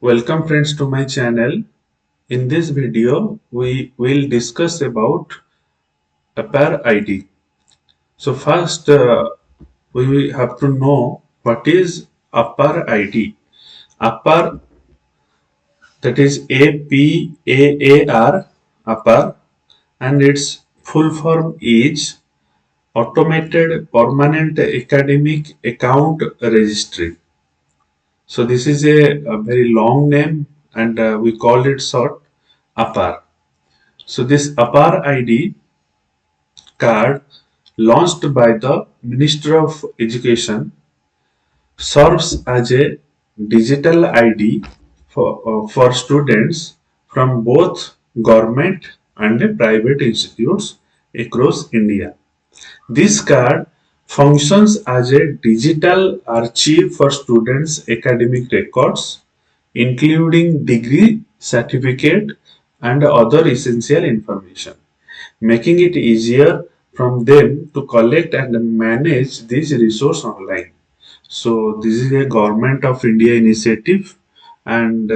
Welcome friends to my channel. In this video, we will discuss about Apar ID. So first, we have to know what is Apar ID. Apar, that is APAAR, Apar, and its full form is Automated Permanent Academic Account Registry. So this is a very long name, and we call it short Apar. So this Apar ID card launched by the Minister of Education serves as a digital ID for students from both government and private institutes across India. This card functions as a digital archive for students' academic records, including degree, certificate, and other essential information, making it easier from them to collect and manage this resource online. So this is a government of India initiative, and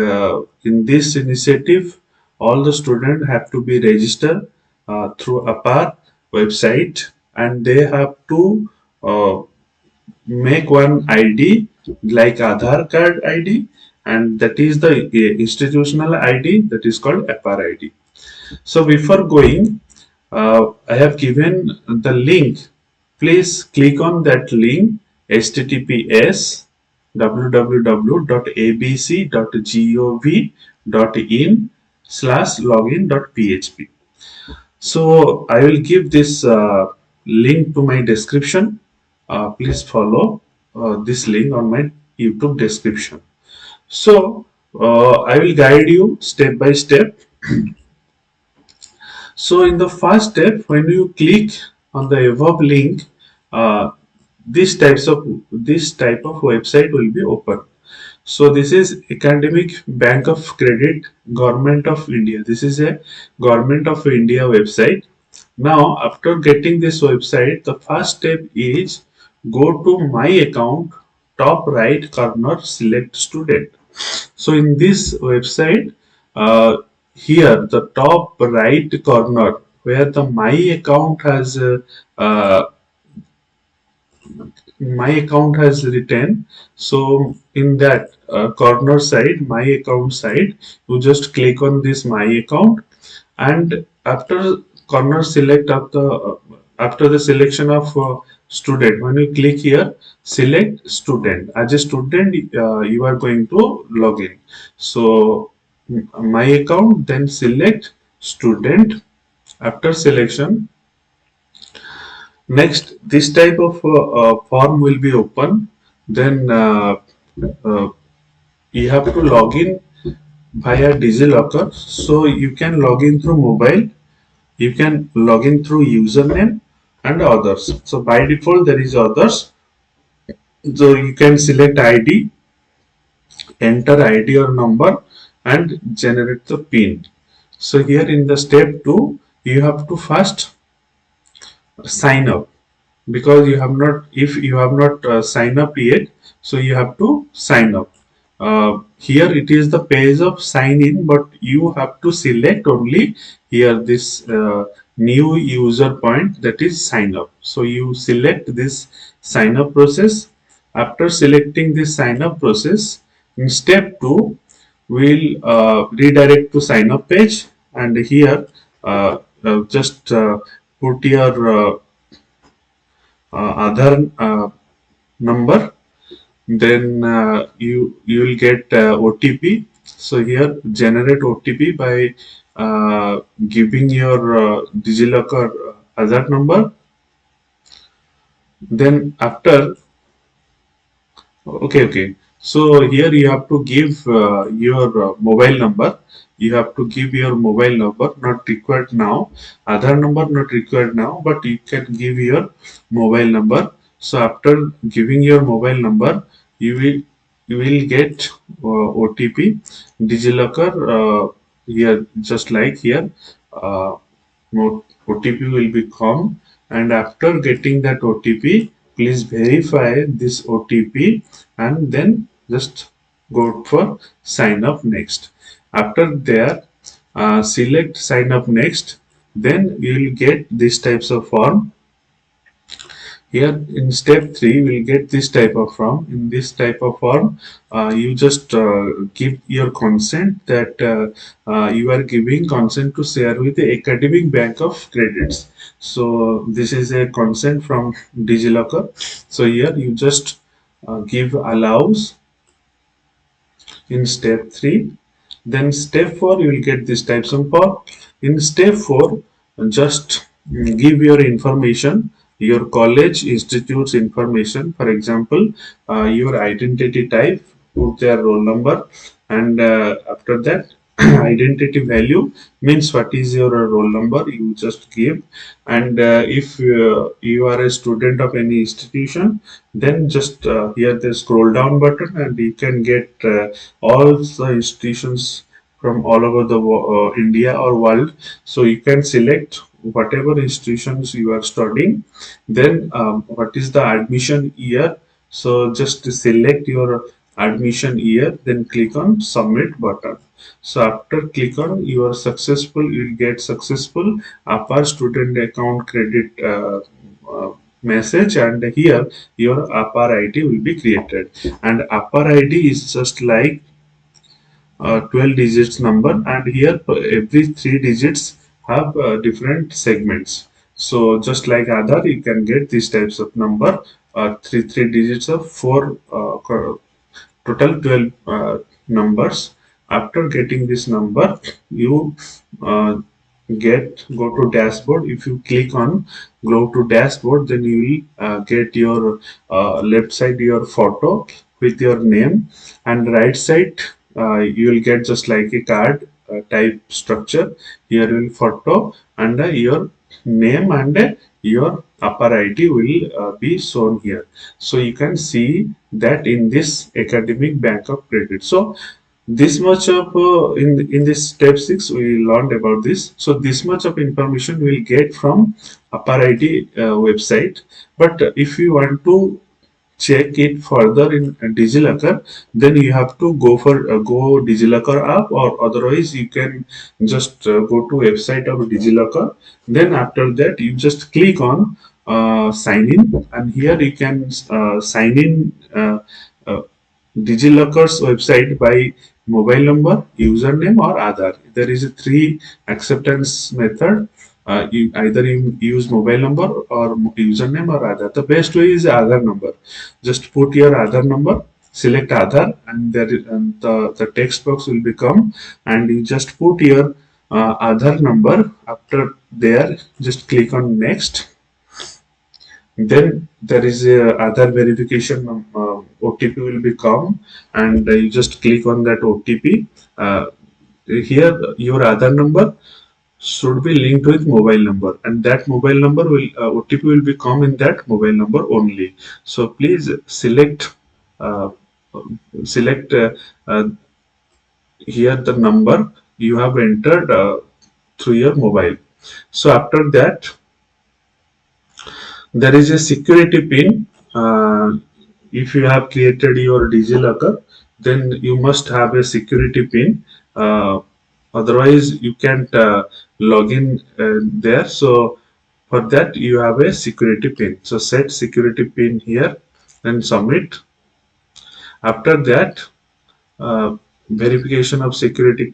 in this initiative, all the students have to be registered through Apar website, and they have to uh, make one ID like Aadhaar card ID, and that is the institutional ID that is called Apar ID. So before going, I have given the link. Please click on that link https www.abc.gov.in/login.php. So I will give this link to my description. Please follow this link on my YouTube description. So I will guide you step by step. So in the first step, when you click on the above link, uh, this type of website will be open. So this is Academic Bank of Credit, Government of India. This is a Government of India website. Now after getting this website, the first step is go to my account, top right corner, select student. So in this website, uh, here the top right corner where the my account has uh, written. So in that corner side, my account side, you just click on this my account, and after corner select of the after the selection of student, when you click here, select student. As a student, you are going to log in. So my account, then select student. After selection, next this type of form will be open. Then uh, you have to log in via DigiLocker. So you can log in through mobile, you can log in through username and others. So by default there is others. So you can select ID, enter ID or number, and generate the pin. So here in the step 2, you have to first sign up, because you have not, if you have not signed up yet, so you have to sign up. Here it is the page of sign in, but you have to select only here this new user point, that is sign up. So you select this sign up process. After selecting this sign up process, in step 2 we'll redirect to sign up page, and here just put your Aadhaar number, then you will get OTP. So here generate OTP by giving your DigiLocker Aadhaar number. Then after, okay, so here you have to give your mobile number. You have to give your mobile number, not required now. Aadhaar number not required now, but you can give your mobile number. So after giving your mobile number, you will get OTP. DigiLocker here, just like here, uh, OTP will be come, and after getting that OTP, please verify this OTP and then just go for sign up next. After there, select sign up next. Then you will get these types of form. Here in step 3, we'll get this type of form. In this type of form, you just give your consent that you are giving consent to share with the academic bank of credits. So this is a consent from DigiLocker. So here you just give allows in step 3. Then step 4, you will get this types of form. In step 4, just give your information, your college institute's information. For example, your identity type, put their roll number, and after that identity value means what is your roll number, you just give. And if you are a student of any institution, then just here the scroll down button, and you can get all the institutions from all over the India or world. So you can select whatever institutions you are studying. Then what is the admission year? So just select your admission year, then click on submit button. So after click on, you are successful, you will get successful Apar student account credit message, and here your Apar ID will be created. And Apar ID is just like 12 digits number, and here every 3 digits have different segments. So just like Aadhaar, you can get these types of number, three digits of 4 total 12 numbers. After getting this number, you uh, go to dashboard. If you click on go to dashboard, then you will get your left side your photo with your name, and right side you will get just like a card type structure. Here will photo, and your name, and your Apar ID will be shown here. So you can see that in this academic bank of credit. So this much of in this step 6 we learned about this. So this much of information we'll get from Apar ID website. But if you want to check it further in DigiLocker, then you have to go DigiLocker app, or otherwise you can just go to website of DigiLocker. Then after that you just click on sign in, and here you can sign in uh, DigiLocker's website by mobile number, username, or Aadhaar. There is a 3 acceptance method. You use mobile number or username or Aadhaar. The best way is Aadhaar number. Just put your Aadhaar number, select Aadhaar, and the text box will become, and you just put your Aadhaar number. After there, just click on next. Then there is a other verification OTP will become, and you just click on that OTP. Here your Aadhaar number should be linked with mobile number, and that mobile number will OTP will become in that mobile number only. So please uh, select uh, here the number you have entered through your mobile. So after that, there is a security pin. If you have created your DigiLocker, then you must have a security pin. Otherwise, you can't log in there. So for that, you have a security pin. So set security pin here, then submit. After that, verification of security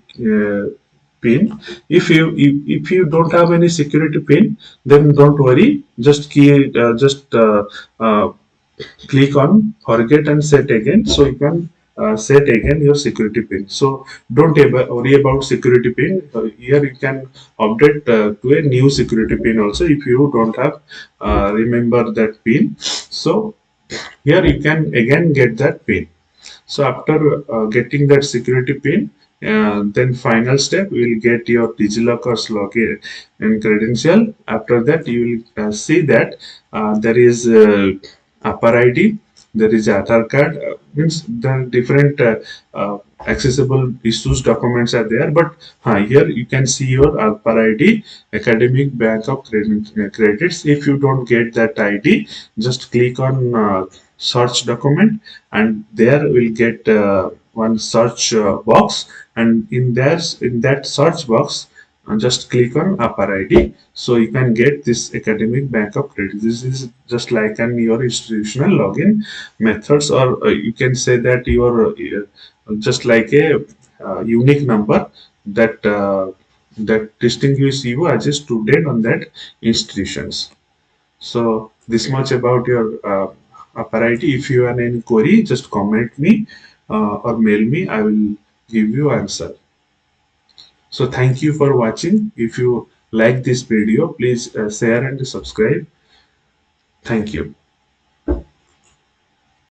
pin. If you don't have any security pin, then don't worry. Just click on forget and set again. So you can set again your security pin. So don't ever worry about security pin. Here you can update to a new security pin also if you don't have remember that pin. So here you can again get that pin. So after getting that security pin, then final step, we will get your DigiLocker's login and credential. After that, you will see that there is Apar ID, there is Aadhaar card, means the different accessible issues documents are there. But here you can see your Apar ID, academic bank of credits. If you don't get that ID, just click on search document, and there will get one search box, and in that search box, just click on Apar ID, so you can get this academic backup credit. This is just like an your institutional login methods, or you can say that your just like a unique number that that distinguishes you as a student on that institutions. So this much about your apparatus. If you have any query, just comment me or mail me. I will give you answer. So thank you for watching. If you like this video, please share and subscribe. Thank you.